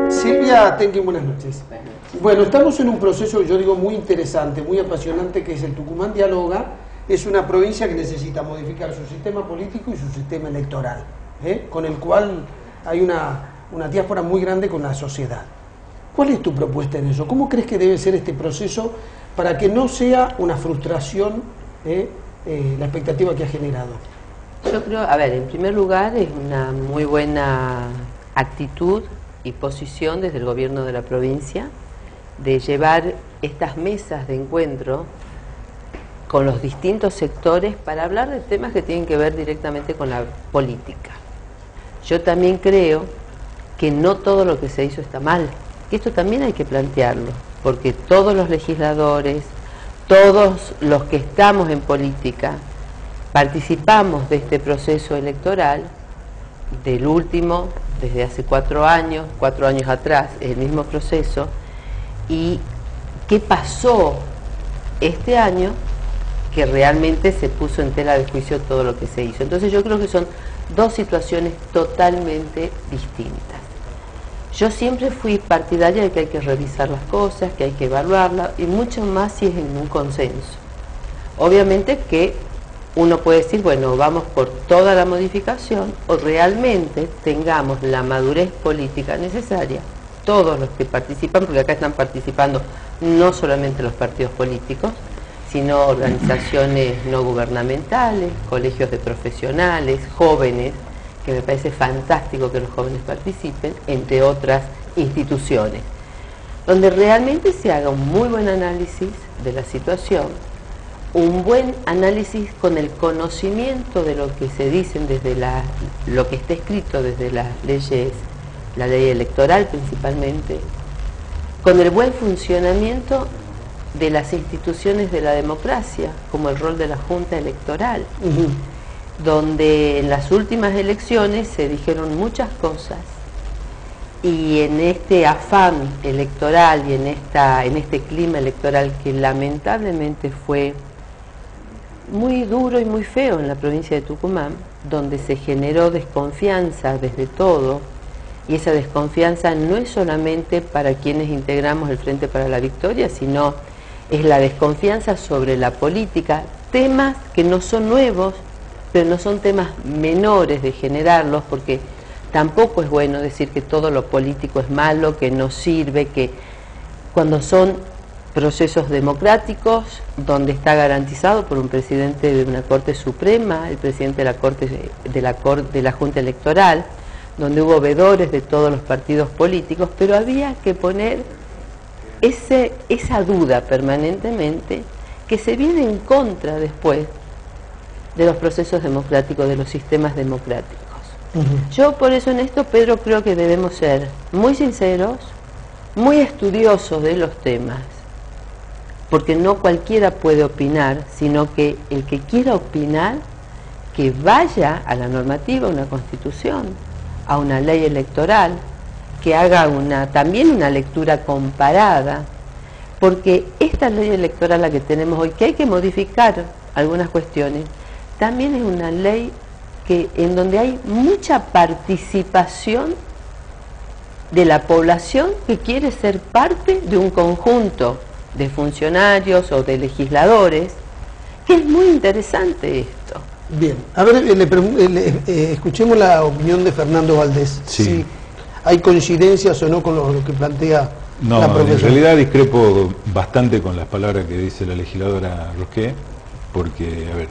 Silvia Tenkin, buenas noches. Bueno, estamos en un proceso, yo digo, muy interesante, muy apasionante, que es el Tucumán Dialoga. Es una provincia que necesita modificar su sistema político y su sistema electoral, con el cual hay una diáspora muy grande con la sociedad. ¿Cuál es tu propuesta en eso? ¿Cómo crees que debe ser este proceso para que no sea una frustración la expectativa que ha generado? Yo creo, a ver, en primer lugar es una muy buena actitud y posición desde el gobierno de la provincia de llevar estas mesas de encuentro con los distintos sectores para hablar de temas que tienen que ver directamente con la política. Yo también creo que no todo lo que se hizo está mal, que esto también hay que plantearlo, porque todos los legisladores, todos los que estamos en política, participamos de este proceso electoral, del último, desde hace 4 años atrás, el mismo proceso. ¿Y qué pasó este año? Que realmente se puso en tela de juicio todo lo que se hizo. Entonces yo creo que son dos situaciones totalmente distintas. Yo siempre fui partidaria de que hay que revisar las cosas, que hay que evaluarlas, y mucho más si es en un consenso. Obviamente que uno puede decir, bueno, vamos por toda la modificación, o realmente tengamos la madurez política necesaria, todos los que participan, porque acá están participando no solamente los partidos políticos, sino organizaciones no gubernamentales, colegios de profesionales, jóvenes, que me parece fantástico que los jóvenes participen, entre otras instituciones, donde realmente se haga un muy buen análisis de la situación, un buen análisis con el conocimiento de lo que se dicen desde lo que está escrito desde las leyes, la ley electoral principalmente, con el buen funcionamiento de las instituciones de la democracia, como el rol de la Junta Electoral, donde en las últimas elecciones se dijeron muchas cosas, y en este afán electoral y en este clima electoral que lamentablemente fue muy duro y muy feo en la provincia de Tucumán, donde se generó desconfianza desde todo, y esa desconfianza no es solamente para quienes integramos el Frente para la Victoria, sino es la desconfianza sobre la política, temas que no son nuevos, pero no son temas menores de generarlos, porque tampoco es bueno decir que todo lo político es malo, que no sirve, que cuando son procesos democráticos, donde está garantizado por un presidente de una Corte Suprema, el presidente de la Junta Electoral, donde hubo veedores de todos los partidos políticos, pero había que poner esa duda permanentemente que se viene en contra después de los procesos democráticos, de los sistemas democráticos. Yo por eso en esto, Pedro, creo que debemos ser muy sinceros, muy estudiosos de los temas, porque no cualquiera puede opinar, sino que el que quiera opinar, que vaya a la normativa, a una constitución, a una ley electoral, que haga también una lectura comparada, porque esta ley electoral, la que tenemos hoy, que hay que modificar algunas cuestiones, también es una ley en donde hay mucha participación de la población que quiere ser parte de un conjunto de funcionarios o de legisladores, que es muy interesante esto. Bien, a ver, escuchemos la opinión de Fernando Valdés. Sí. Si hay coincidencias o no con lo que plantea la profesora. En realidad discrepo bastante con las palabras que dice la legisladora Rosqué, porque, a ver,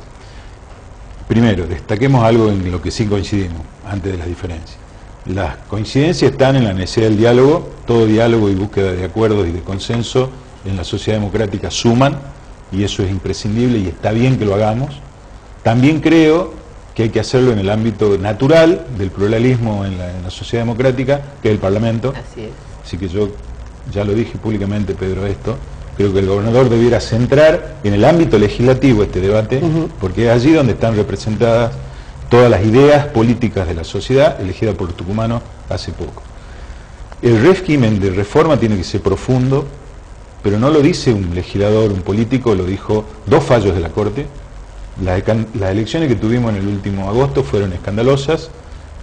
primero, destaquemos algo en lo que sí coincidimos, antes de las diferencias. Las coincidencias están en la necesidad del diálogo, todo diálogo y búsqueda de acuerdos y de consenso en la sociedad democrática suman, y eso es imprescindible y está bien que lo hagamos. También creo que hay que hacerlo en el ámbito natural del pluralismo en la sociedad democrática, que es el Parlamento. Así es. Así que yo ya lo dije públicamente, Pedro, esto. Creo que el gobernador debiera centrar en el ámbito legislativo este debate, porque es allí donde están representadas todas las ideas políticas de la sociedad, elegida por los tucumanos hace poco. El régimen de reforma tiene que ser profundo, pero no lo dice un legislador, un político, lo dijo 2 fallos de la Corte. Las elecciones que tuvimos en el último agosto fueron escandalosas,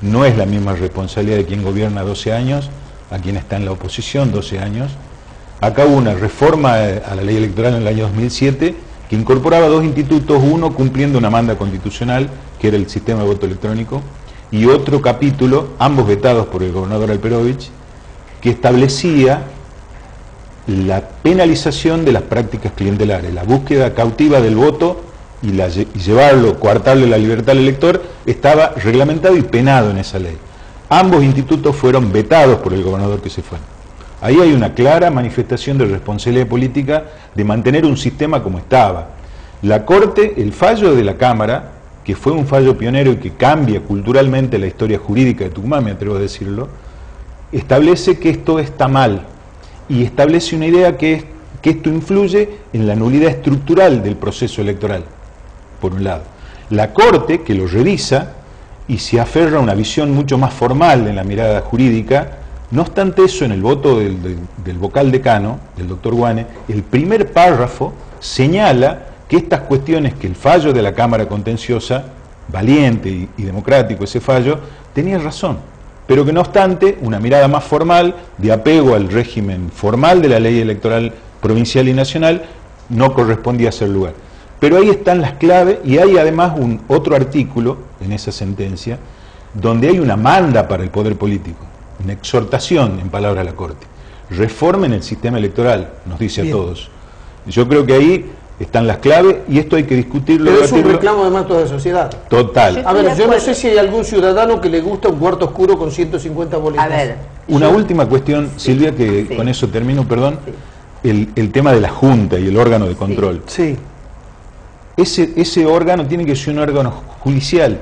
no es la misma responsabilidad de quien gobierna 12 años a quien está en la oposición 12 años. Acá hubo una reforma a la ley electoral en el año 2007 que incorporaba dos institutos, uno cumpliendo una manda constitucional, que era el sistema de voto electrónico, y otro capítulo, ambos vetados por el gobernador Alperovich, que establecía la penalización de las prácticas clientelares, la búsqueda cautiva del voto y llevarlo, coartarle la libertad al elector, estaba reglamentado y penado en esa ley. Ambos institutos fueron vetados por el gobernador que se fue. Ahí hay una clara manifestación de responsabilidad política de mantener un sistema como estaba. La Corte, el fallo de la Cámara, que fue un fallo pionero y que cambia culturalmente la historia jurídica de Tucumán, me atrevo a decirlo, establece que esto está mal y establece una idea que esto influye en la nulidad estructural del proceso electoral, por un lado. La Corte, que lo revisa y se aferra a una visión mucho más formal en la mirada jurídica. No obstante eso, en el voto del vocal decano, del doctor Guane, el primer párrafo señala que estas cuestiones, que el fallo de la Cámara Contenciosa, valiente y democrático ese fallo, tenía razón, pero que no obstante, una mirada más formal, de apego al régimen formal de la ley electoral provincial y nacional, no correspondía a ser lugar. Pero ahí están las claves, y hay además otro artículo en esa sentencia, donde hay una manda para el poder político, una exhortación, en palabras de la Corte. Reformen el sistema electoral, nos dice a todos. Yo creo que ahí están las claves y esto hay que discutirlo. Pero es un reclamo además de toda la sociedad. Total. A ver, yo no sé si hay algún ciudadano que le gusta un cuarto oscuro con 150 boletas. A ver. Una última cuestión, Silvia, que con eso termino, perdón. El tema de la Junta y el órgano de control. Sí. Ese órgano tiene que ser un órgano judicial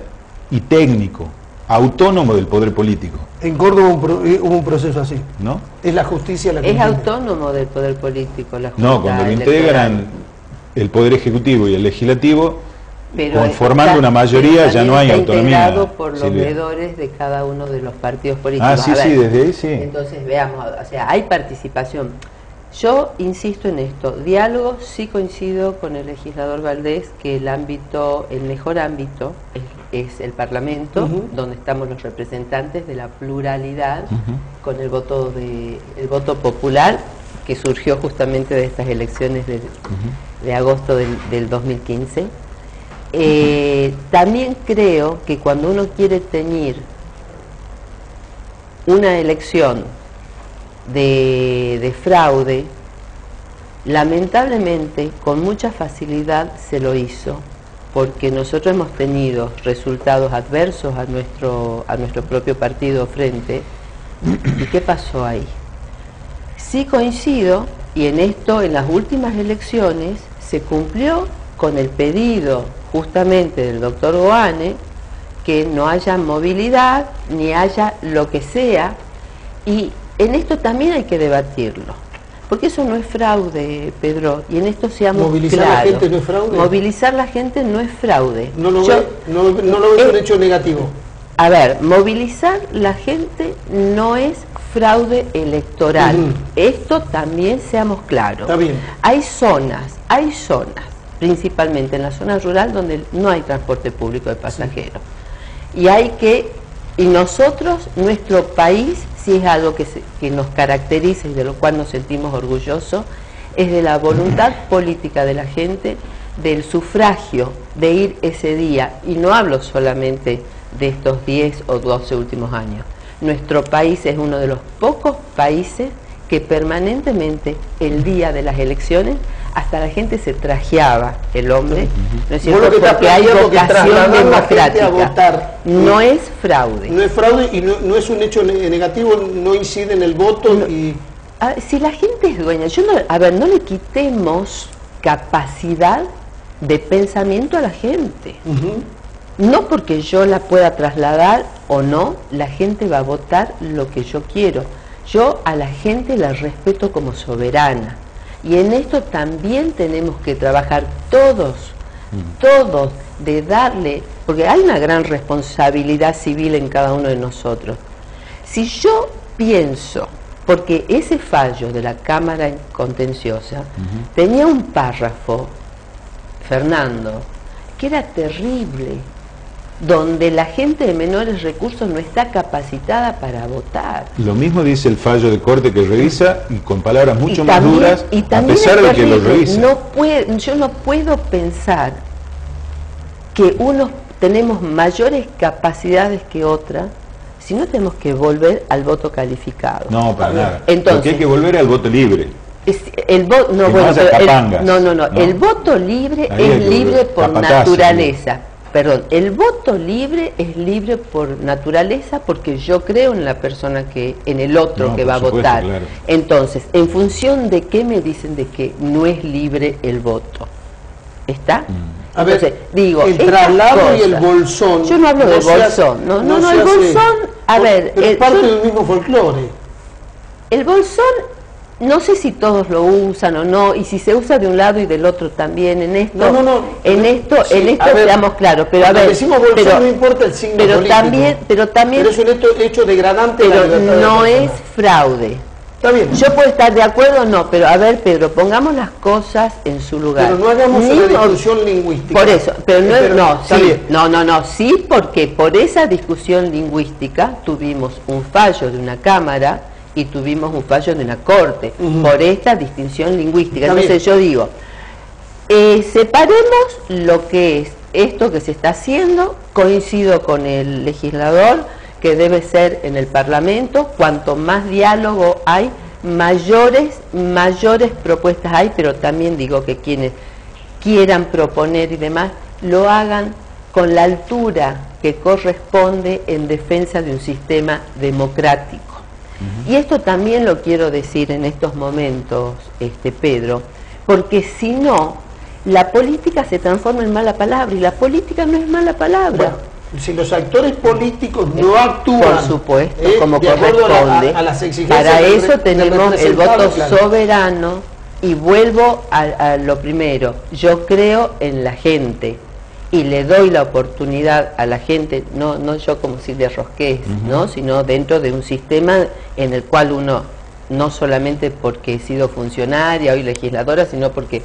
y técnico, autónomo del poder político. En Córdoba hubo un proceso así. ¿No? Es la justicia la que Es entiende. autónomo del poder político, la Junta No, cuando lo Electoral. integran el poder ejecutivo y el legislativo, Pero conformando una mayoría, ya no hay está autonomía. integrado por los Silvia. veedores de cada uno de los partidos políticos. Ah, sí, A ver, sí, desde ahí sí. Entonces, veamos, o sea, hay participación. Yo insisto en esto, diálogo, sí coincido con el legislador Valdés que el mejor ámbito es el Parlamento, donde estamos los representantes de la pluralidad, con el voto popular, que surgió justamente de estas elecciones de agosto del 2015. También creo que cuando uno quiere tener una elección de fraude, lamentablemente con mucha facilidad se lo hizo, porque nosotros hemos tenido resultados adversos a nuestro propio partido Frente. ¿Y qué pasó ahí? Sí coincido, y en esto, en las últimas elecciones, se cumplió con el pedido justamente del doctor Goane, que no haya movilidad, ni haya lo que sea, y en esto también hay que debatirlo, porque eso no es fraude, Pedro, y en esto seamos ¿Movilizar claros. a la gente no es fraude? Movilizar la gente no es fraude. No lo ves un hecho negativo. A ver, movilizar la gente no es fraude electoral. Esto también seamos claros. Está bien. Hay zonas, principalmente en la zona rural, donde no hay transporte público de pasajeros. Y nosotros, nuestro país, si es algo que nos caracteriza y de lo cual nos sentimos orgullosos, es de la voluntad política de la gente, del sufragio, de ir ese día. Y no hablo solamente de estos 10 o 12 últimos años. Nuestro país es uno de los pocos países que permanentemente, el día de las elecciones, hasta la gente se trajeaba, el hombre, ¿no es cierto? Porque hay vocación democrática. No es fraude. No es fraude y no es un hecho negativo, no incide en el voto. Si la gente es dueña, no le quitemos capacidad de pensamiento a la gente. No porque yo la pueda trasladar o no, la gente va a votar lo que yo quiero. Yo a la gente la respeto como soberana. Y en esto también tenemos que trabajar todos, de darle, porque hay una gran responsabilidad civil en cada uno de nosotros. Si yo pienso, porque ese fallo de la Cámara Contenciosa tenía un párrafo, Fernando, que era terrible, donde la gente de menores recursos no está capacitada para votar. Lo mismo dice el fallo de corte que revisa y con palabras mucho más también, duras, y a pesar de que lo revisa. Yo no puedo pensar que unos tenemos mayores capacidades que otras, si no tenemos que volver al voto calificado. No, para nada. Entonces, porque hay que volver al voto libre. El voto no, Que bueno, no haya capangas, no. ¿no? El voto libre Ahí hay es que libre volver. por Capataz, naturaleza. Perdón, el voto libre es libre por naturaleza porque yo creo en la persona en el otro No, que por va a supuesto, votar. claro. Entonces, ¿en función de qué me dicen de que no es libre el voto? ¿Está? A ver, Entonces, digo, el estas traslado y el cosas- bolsón. Yo no hablo del bolsón, no, se el hace- bolsón, a ver, Pero es parte yo- del mismo folclore. el bolsón, no sé si todos lo usan o no, y si se usa de un lado y del otro también, en esto, No. en esto Sí, a ver, seamos claros, pero a cuando ver, decimos bolsón no importa el signo pero político. también, Pero es un hecho degradante de la pero libertad de la no persona. es fraude. Está bien. Yo puedo estar de acuerdo o no, pero a ver, Pedro, pongamos las cosas en su lugar. Pero no hagamos Ni una mo- discusión lingüística. Por eso, pero está bien. sí, porque por esa discusión lingüística tuvimos un fallo de una Cámara y tuvimos un fallo de una Corte, por esta distinción lingüística. Está Entonces yo digo, separemos lo que es esto que se está haciendo, coincido con el legislador, que debe ser en el Parlamento, cuanto más diálogo hay, mayores propuestas hay, pero también digo que quienes quieran proponer y demás, lo hagan con la altura que corresponde en defensa de un sistema democrático. Y esto también lo quiero decir en estos momentos, Pedro, porque si no, la política se transforma en mala palabra, y la política no es mala palabra. Bueno, si los actores políticos no actúan, por supuesto, como de acuerdo corresponde, a las exigencias para del eso tenemos el voto representado, claro. soberano, y vuelvo a lo primero, yo creo en la gente y le doy la oportunidad a la gente, no yo como Silvia Rosqués, ¿no? Sino dentro de un sistema en el cual uno, no solamente porque he sido funcionaria o legisladora, sino porque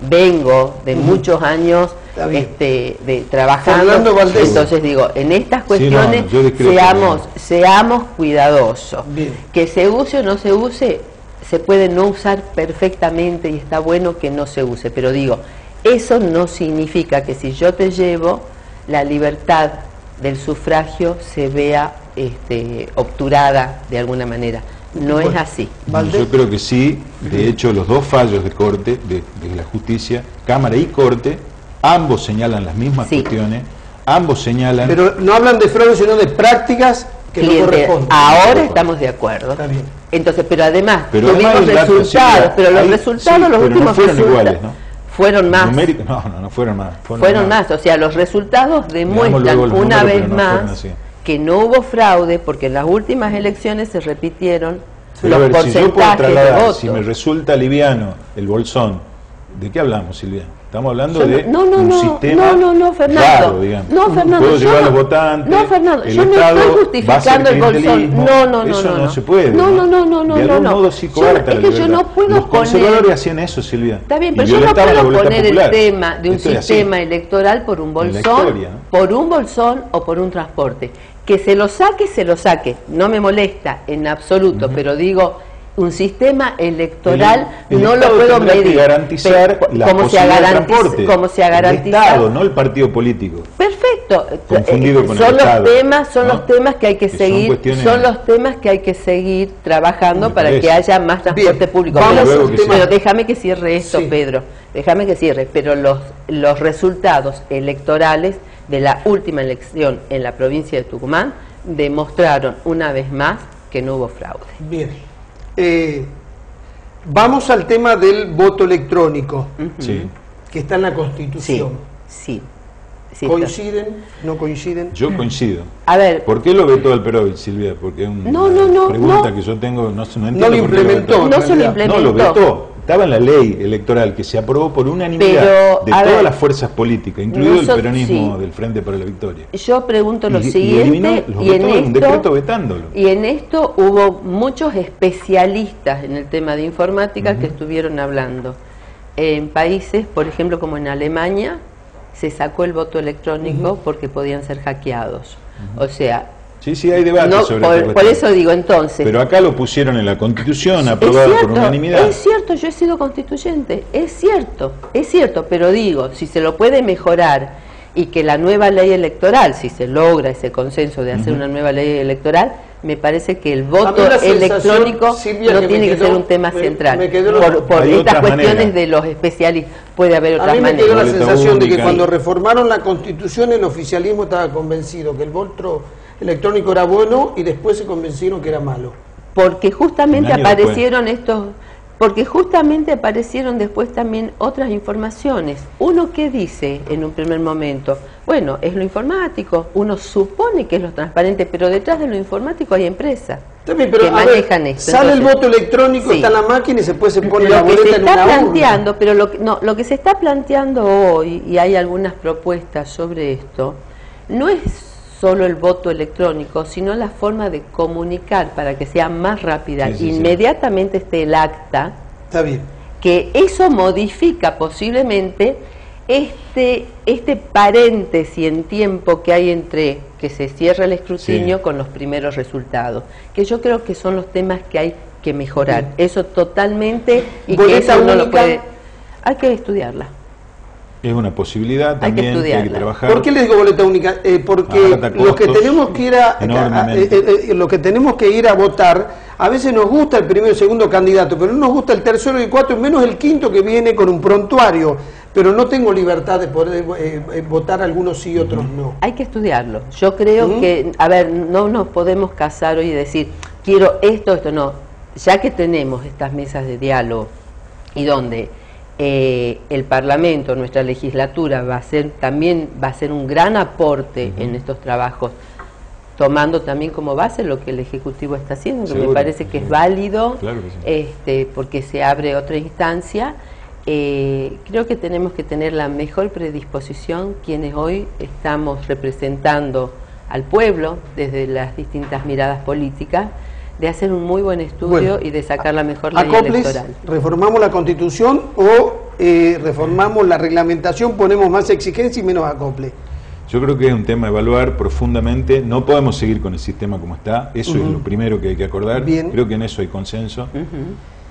vengo de muchos años trabajando. Fernando Valdés. Entonces digo, en estas cuestiones yo discrepo, seamos cuidadosos. Bien. Que se use o no se use, se puede no usar perfectamente y está bueno que no se use, pero digo, eso no significa que si yo te llevo, la libertad del sufragio se vea obturada de alguna manera. No es así. Valdés. Yo creo que sí. De hecho, los dos fallos de corte, de la justicia, Cámara y Corte, ambos señalan las mismas cuestiones, ambos señalan... Pero no hablan de fraude, sino de prácticas que no corresponden. Ahora estamos de acuerdo. Está bien. Entonces, pero además Pero tuvimos además hay datos, resultados, Silvia, pero los hay- resultados, sí, los pero no últimos fueron resultados iguales, ¿no? fueron más. No fueron más. Fueron más, o sea, los resultados demuestran luego los una números, vez pero no fueron más así. que no hubo fraude, porque en las últimas elecciones se repitieron Pero a los ver, si yo puedo porcentajes de trasladar, votos. si me resulta liviano el bolsón, ¿de qué hablamos, Silvia? Estamos hablando Yo de no, un sistema Fernando. raro, digamos. No, Fernando, Puedo yo llevar a no- los votantes, no, Fernando, el yo no Estado estoy va a justificando hacer el bolsón. clientelismo. No, Eso se puede. No. De algún modo sí coarta Es la que yo libertad. no puedo Los conservadores poner... hacían eso, Silvia. Está bien, y pero yo no violentaban la puedo voluntad poner popular. el tema de un Esto es así. sistema electoral por un En la bolsón, historia, ¿no? por un bolsón o por un transporte. Que se lo saque, no me molesta en absoluto, pero digo, un sistema electoral El no lo Estado puedo tendrá que medir. garantizar Pero, la como se ha posibilidad de transporte. como se ha El garantizado. Estado, no el partido político. Perfecto. Confundido con el son los Estado, temas, son ¿no? los temas que hay que Que son seguir, cuestiones- son los temas que hay que seguir trabajando Me para parece. que haya más transporte Bien, público. vamos Pero, al tema. pero déjame que cierre esto, Sí. Pedro. Déjame que cierre. Pero los resultados electorales de la última elección en la provincia de Tucumán demostraron una vez más que no hubo fraude. Bien. Vamos al tema del voto electrónico, Sí. que está en la Sí, Constitución. sí. Sí, ¿Coinciden? ¿No coinciden? Yo coincido. A ver, ¿Por qué lo vetó Alperovich, Silvia? Porque es una No, pregunta no. que yo tengo, no entiendo No lo por qué implementó. vetó. no se lo realidad. implementó. No, lo vetó. Estaba en la ley electoral que se aprobó por unanimidad Pero, de a todas ver, las fuerzas políticas, incluido el nosotros- peronismo sí. del Frente para la Victoria. Yo pregunto lo Y siguiente, eliminó, y en un esto, decreto vetándolo. y en esto hubo muchos especialistas en el tema de informática que estuvieron hablando en países, por ejemplo, como en Alemania, se sacó el voto electrónico porque podían ser hackeados. O sea, sí, hay debate no, sobre por eso digo entonces. Pero acá lo pusieron en la Constitución, aprobado por unanimidad. Es cierto, yo he sido constituyente, es cierto, pero digo, si se lo puede mejorar y que la nueva ley electoral, si se logra ese consenso de hacer una nueva ley electoral, me parece que el voto electrónico, Silvia, no tiene que ser un tema central. Por estas cuestiones de los especialistas, puede haber otras maneras. A mí me quedó la sensación de que cuando reformaron la Constitución, el oficialismo estaba convencido que el voto electrónico era bueno y después se convencieron que era malo. Porque justamente aparecieron aparecieron después también otras informaciones. Uno que dice en un primer momento, bueno, es lo informático, uno supone que es lo transparente, pero detrás de lo informático hay empresas que manejan esto. Sale entonces, el voto electrónico, está en la máquina y después se pone la boleta en una urna. Pero lo que se está planteando hoy, y hay algunas propuestas sobre esto, no es solo el voto electrónico, sino la forma de comunicar para que sea más rápida, inmediatamente esté el acta. Está bien. Que eso modifica posiblemente este paréntesis en tiempo que hay entre que se cierra el escrutinio con los primeros resultados, que yo creo que son los temas que hay que mejorar. Eso totalmente, y que eso uno lo puede... Hay que estudiarla. Es una posibilidad también que hay que trabajar. ¿Por qué les digo boleta única? Porque los que tenemos que ir a votar, a veces nos gusta el primero y el segundo candidato, pero no nos gusta el tercero y el cuarto, y menos el quinto que viene con un prontuario. Pero no tengo libertad de poder votar algunos sí y otros no. Hay que estudiarlo. Yo creo que, a ver, no nos podemos casar hoy y decir, quiero esto, no. Ya que tenemos estas mesas de diálogo y donde el Parlamento, nuestra legislatura también va a ser un gran aporte en estos trabajos, tomando también como base lo que el Ejecutivo está haciendo, que me parece que es válido, claro que sí. Porque se abre otra instancia. Creo que tenemos que tener la mejor predisposición quienes hoy estamos representando al pueblo desde las distintas miradas políticas, de hacer un muy buen estudio y de sacar la mejor ley electoral. ¿Reformamos la Constitución o reformamos la reglamentación, ponemos más exigencia y menos acople? Yo creo que es un tema a evaluar profundamente. No podemos seguir con el sistema como está. Eso es lo primero que hay que acordar. Bien. Creo que en eso hay consenso.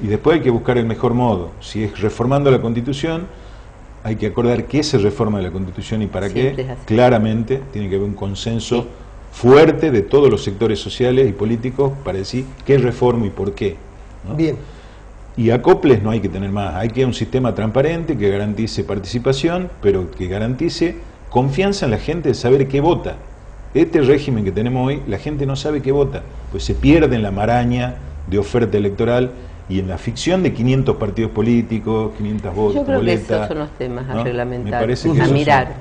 Y después hay que buscar el mejor modo. Si es reformando la Constitución, hay que acordar qué se reforma de la Constitución y para qué. Claramente tiene que haber un consenso fuerte de todos los sectores sociales y políticos para decir qué reforma y por qué, ¿no? Bien. Y acoples no hay que tener más. Hay que un sistema transparente que garantice participación, pero que garantice confianza en la gente de saber qué vota. Este régimen que tenemos hoy, la gente no sabe qué vota, pues se pierde en la maraña de oferta electoral y en la ficción de 500 partidos políticos, 500 votos. Yo creo que esos son los temas a reglamentar, a mirar.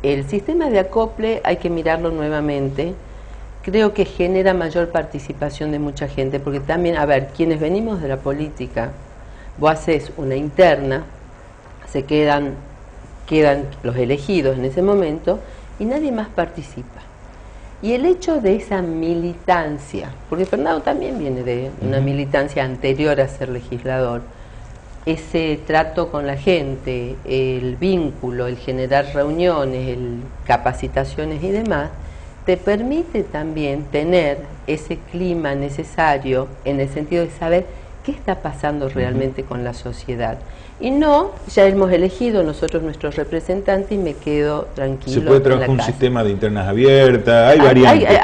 El sistema de acople hay que mirarlo nuevamente. Creo que genera mayor participación de mucha gente, porque también, a ver, quienes venimos de la política, vos haces una interna, se quedan los elegidos en ese momento y nadie más participa. Y el hecho de esa militancia, porque Fernando también viene de una militancia anterior a ser legislador, ese trato con la gente, el vínculo, el generar reuniones, el capacitaciones y demás, te permite también tener ese clima necesario en el sentido de saber qué está pasando realmente con la sociedad. Y no, ya hemos elegido nosotros nuestros representantes y me quedo tranquilo. Se puede trabajar un sistema de internas abiertas, hay variantes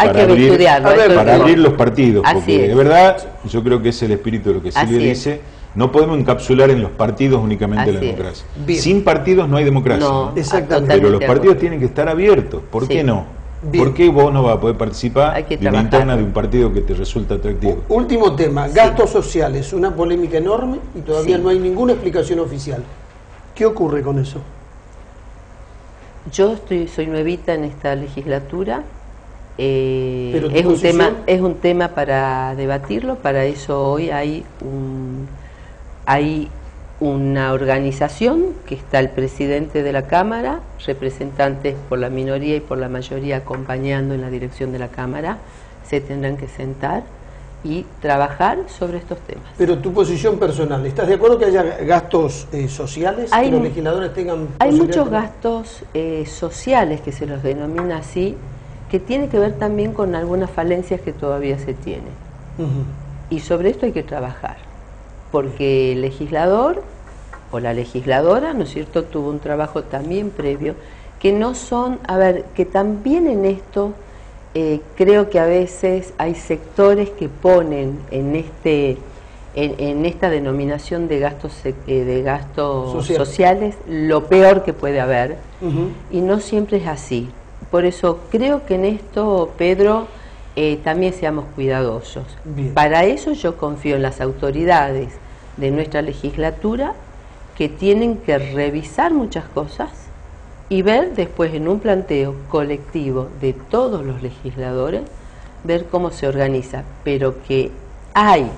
para abrir los partidos, porque de verdad yo creo que es el espíritu de lo que Silvia dice. No podemos encapsular en los partidos únicamente la democracia. Sin partidos no hay democracia. No, exactamente. Pero los partidos tienen que estar abiertos. ¿Por qué no? Bien. ¿Por qué vos no vas a poder participar de una interna de un partido que te resulta atractivo? Último tema, gastos sociales, una polémica enorme y todavía no hay ninguna explicación oficial. ¿Qué ocurre con eso? Yo soy nuevita en esta legislatura. Es un tema para debatirlo. Para eso hoy hay una organización que está el presidente de la Cámara, representantes por la minoría y por la mayoría acompañando en la dirección de la Cámara, se tendrán que sentar y trabajar sobre estos temas. Pero tu posición personal, ¿estás de acuerdo que haya gastos sociales? Que los legisladores tengan... Hay muchos gastos sociales, que se los denomina así, que tiene que ver también con algunas falencias que todavía se tienen. Y sobre esto hay que trabajar, porque el legislador o la legisladora, ¿no es cierto?, tuvo un trabajo también previo, que no son, a ver, que también en esto creo que a veces hay sectores que ponen en esta denominación de gastos sociales lo peor que puede haber, y no siempre es así. Por eso creo que en esto, Pedro, también seamos cuidadosos. Bien. Para eso yo confío en las autoridades de nuestra legislatura, que tienen que revisar muchas cosas y ver después en un planteo colectivo de todos los legisladores, ver cómo se organiza, pero que hay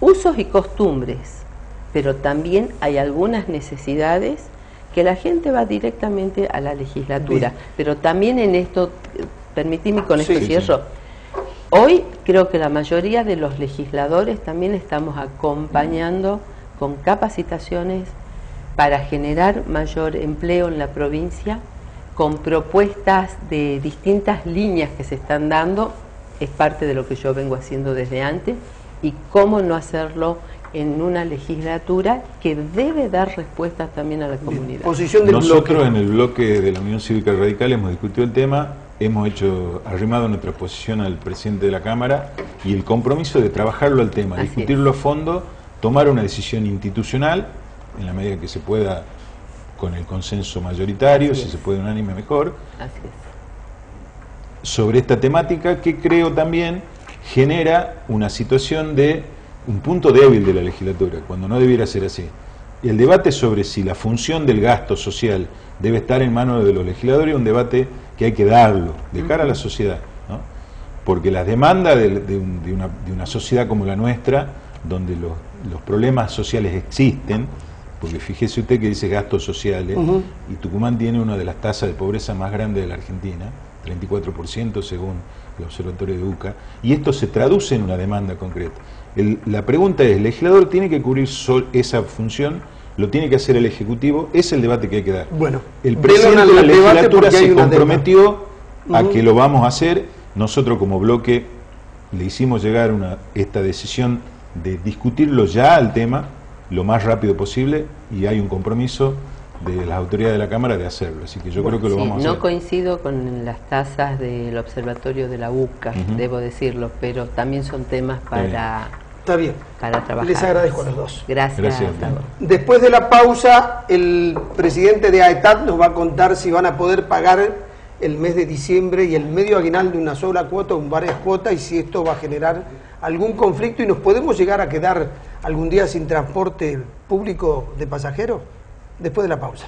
usos y costumbres, pero también hay algunas necesidades que la gente va directamente a la legislatura. Bien. Pero también en esto, permitime con esto cierro, hoy creo que la mayoría de los legisladores también estamos acompañando con capacitaciones para generar mayor empleo en la provincia, con propuestas de distintas líneas que se están dando, es parte de lo que yo vengo haciendo desde antes, y cómo no hacerlo en una legislatura que debe dar respuestas también a la comunidad. Posición del Nosotros bloque. En el bloque de la Unión Cívica Radical hemos discutido el tema, hemos arrimado nuestra posición al presidente de la Cámara y el compromiso de trabajarlo al tema, Así discutirlo a fondo, tomar una decisión institucional, en la medida que se pueda con el consenso mayoritario, si se puede unánime mejor, sobre esta temática que creo también genera una situación de un punto débil de la legislatura, cuando no debiera ser así. El debate sobre si la función del gasto social debe estar en manos de los legisladores es un debate que hay que darlo de cara a la sociedad, ¿no? Porque las demandas de una sociedad como la nuestra, donde los problemas sociales existen, porque fíjese usted que dice gastos sociales, y Tucumán tiene una de las tasas de pobreza más grandes de la Argentina, 34% según el Observatorio de UCA, y esto se traduce en una demanda concreta. La pregunta es, ¿el legislador tiene que cubrir esa función? ¿Lo tiene que hacer el Ejecutivo? Es el debate que hay que dar. Bueno, el presidente de la legislatura se comprometió a que lo vamos a hacer. Nosotros como bloque le hicimos llegar esta decisión de discutirlo ya al tema lo más rápido posible, y hay un compromiso de las autoridades de la Cámara de hacerlo, así que yo creo que lo vamos a hacer. No coincido con las tasas del Observatorio de la UCA, debo decirlo, pero también son temas para trabajar. Les agradezco a los dos. Gracias. Después de la pausa, el presidente de AETAT nos va a contar si van a poder pagar el mes de diciembre y el medio aguinaldo de una sola cuota o en varias cuotas, y si esto va a generar algún conflicto y nos podemos llegar a quedar algún día sin transporte público de pasajeros. Después de la pausa.